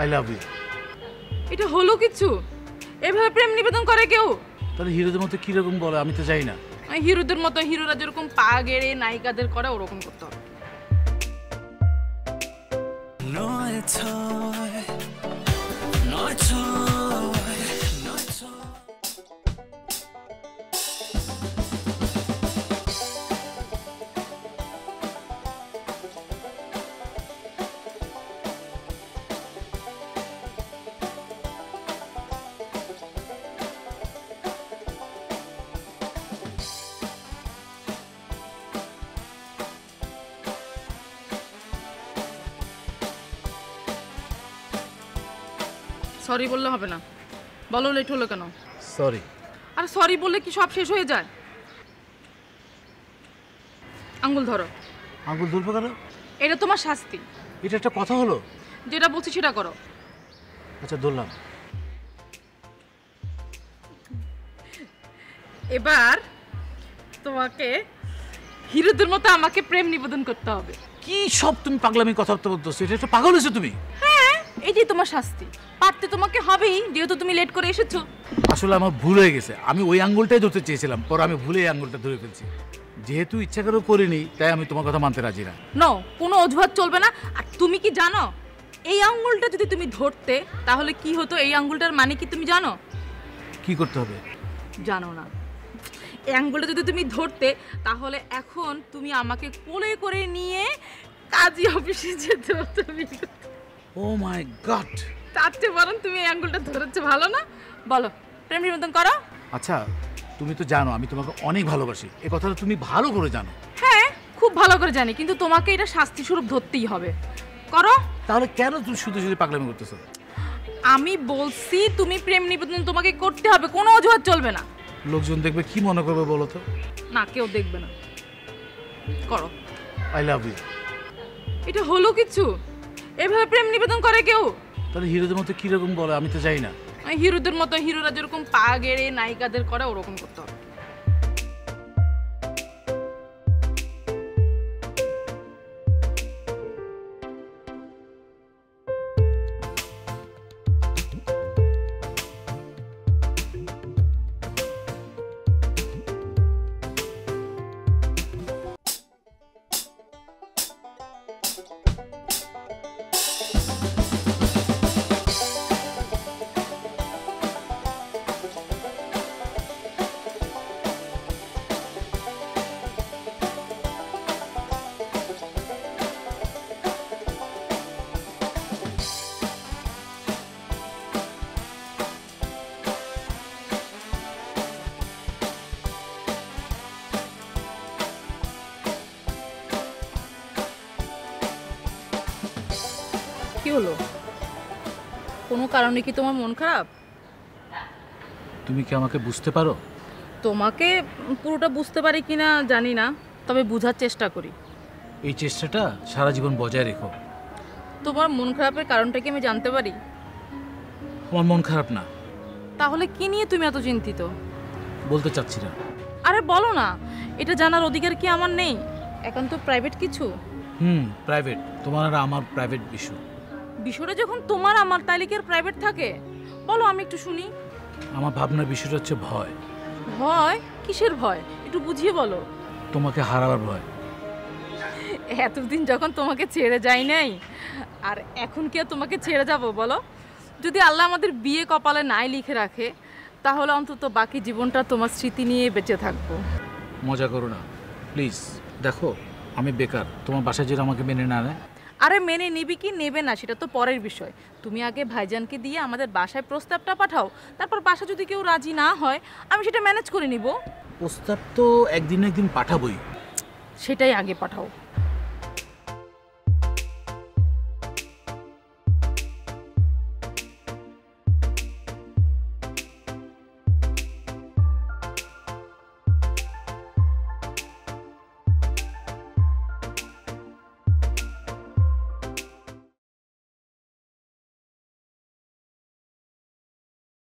I love you. এটা হলো কিছু? এভাবে প্রেম নিবেদন করে কেউ? তাহলে হিরোদের মতো কিরকম বলে আমি তো জানি না। হিরোদের মতো হিরোরা যেরকম পা গেড়ে নায়িকাদের করে ওরকম করতে হবে। সরি বললে হবে না, বলো লেট হলো কেন? সরি। আর সরি বললে কি সব শেষ হয়ে যায়? আঙ্গুল ধরো। আঙ্গুল ধরবো কেন? এটা তোমার শাস্তি। এটা একটা কথা হলো? যেটা বলছি সেটা করো। আচ্ছা ধরলাম। এবার তোমাকে হিরোদের মতো আমাকে প্রেম নিবেদন করতে হবে। কি সব তুমি পাগলামি কথাবার্তা বলতেছো? এটা একটা পাগল হয়েছো তুমি। হ্যাঁ, এটাই তোমার শাস্তি। পারতে তোমাকে হবেই, যেহেতু তুমি লেট করে এসেছো। আসলে আমার ভুল হয়ে গেছে, আমি ওই আঙ্গুলটাই ধরতে চেয়েছিলাম, পর আমি ভুলে এই আঙ্গুলটা ধরে ফেলছি। যেহেতু ইচ্ছা করে করিনি তাই আমি তোমার কথা মানতে রাজি না। নো, কোনো অজুহাত চলবে না। আর তুমি কি জানো এই আঙ্গুলটা যদি তুমি ধরতে তাহলে কি হতো? এই আঙ্গুলটার মানে কি তুমি জানো? কি করতে হবে? জানো না? এই আঙ্গুলটা যদি তুমি ধরতে তাহলে এখন তুমি আমাকে কোলে করে নিয়ে কাজী অফিসে যেতে হতো। ও মাই গড! তার চেয়ে বরং তুমি এই আঙ্গুলটা ধরেছো ভালো না? বলো, প্রেম নিবেদন করো। আচ্ছা তুমি তো জানো আমি তোমাকে অনেক ভালোবাসি, এই কথাটা তুমি ভালো করে জানো। হ্যাঁ, খুব ভালো করে জানি, কিন্তু তোমাকে এটা শাস্তি স্বরূপ ধরতেই হবে। করো। তাহলে কেন তুমি শুধু শুধু পাগলামি করতেছো? আমি বলছি তুমি প্রেম নিবেদন তোমাকে করতে হবে, কোনো অজুহাত চলবে না। লোকজন দেখবে কি মনে করবে বলো তো? না, কেউ দেখবে না। করো। I love you. এটা হলো কিছু? এভাবে প্রেম নিবেদন করে কেউ? তাহলে হিরোদের মতো কিরকম বলে আমি তো জানি না। হিরোদের মতো হিরোরা যেরকম পা গেড়ে নায়িকাদের করে ওরকম করতে হবে। কি হলো? কোনো কারণে কি তোমার মন খারাপ? তুমি কি আমাকে বুঝতে পারো? তোমাকে পুরোটা বুঝতে পারি কিনা জানি না, তবে বোঝার চেষ্টা করি। এই চেষ্টাটা সারা জীবন বজায় রেখো। তোমার মন খারাপের কারণটা কি আমি জানতে পারি? আমার মন খারাপ না। তাহলে কি নিয়ে তুমি এত চিন্তিত? বলতে চাচ্ছি না। আরে বলো না, এটা জানার অধিকার কি আমার নেই? এখন তো প্রাইভেট কিছু। প্রাইভেট, তোমার আর আমার প্রাইভেট বিষয়। বিষয়টা যখন তোমার আমার, তাইলে কি আর প্রাইভেট থাকে? বলো, আমি একটু শুনি। আমার ভাবনার বিষয়টা হচ্ছে ভয়। ভয়? কিসের ভয়? একটু বুঝিয়ে বলো। তোমাকে হারাবার ভয়। এতদিন যখন তোমাকে ছেড়ে যাই নাই, আর এখন কি আর তোমাকে ছেড়ে যাব বলো? যদি আল্লাহ আমাদের বিয়ে কপালে নাই লিখে রাখে, তাহলে অন্তত বাকি জীবনটা তোমার স্মৃতি নিয়ে বেঁচে থাকবো। মজা করো না প্লিজ। দেখো আমি বেকার, তোমার বাসায় যেটা আমাকে মেনে না নেয়। আরে মেনে নিবি কি নেবে না সেটা তো পরের বিষয়। তুমি আগে ভাইজানকে দিয়ে আমাদের বাসায় প্রস্তাবটা পাঠাও, তারপর বাসা যদি কেউ রাজি না হয় আমি সেটা ম্যানেজ করে নিব। প্রস্তাব তো একদিন একদিন পাঠাবোই। সেটাই আগে পাঠাও।